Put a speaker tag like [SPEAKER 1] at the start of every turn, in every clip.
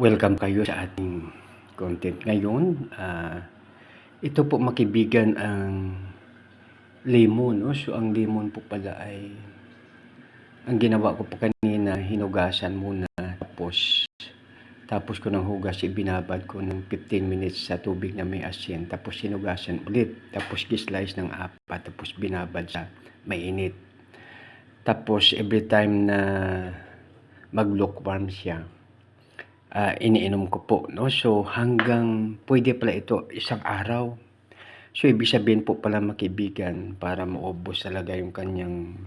[SPEAKER 1] Welcome kayo sa ating content ngayon. Ito po mga kaibigan ang lemon, no? So ang lemon po pala ay ang ginawa ko po kanina, hinugasan muna tapos ko ng hugas ibinabad ko ng 15 minutes sa tubig na may asin, tapos hinugasan ulit, tapos slice ng 4, tapos binabad sa mainit. Tapos every time na mag-lukewarm siya, iniinom ko po, no? So hanggang pwede pala ito isang araw. So ibig sabihin po pala mga kaibigan, para maubos talaga yung kanyang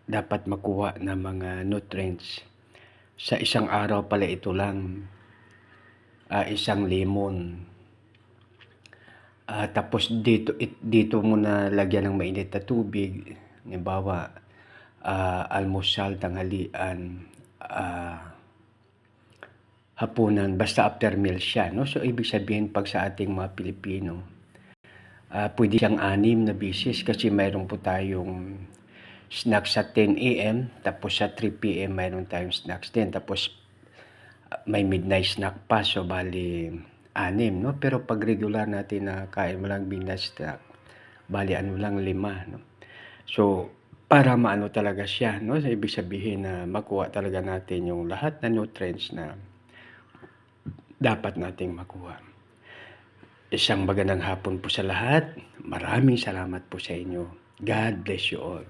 [SPEAKER 1] dapat makuha na mga nutrients, sa isang araw pala ito lang, isang lemon. Tapos dito muna lagyan ng mainit na tubig, halimbawa almusal, tanghalian, hapunan, basta after meal siya, no? So ibig sabihin pag sa ating mga Pilipino, pwede siyang 6 na beses, kasi mayroon po tayong snacks sa 10 AM, tapos sa 3 PM mayroon tayong snacks din, tapos may midnight snack pa, so bali 6, no? Pero pag regular natin na kain mo lang midnight snack, bali lang 5, no? So para maano talaga siya, no? So ibig sabihin na makuha talaga natin yung lahat na nutrients na dapat nating makuha. Isang magandang hapon po sa lahat. Maraming salamat po sa inyo. God bless you all.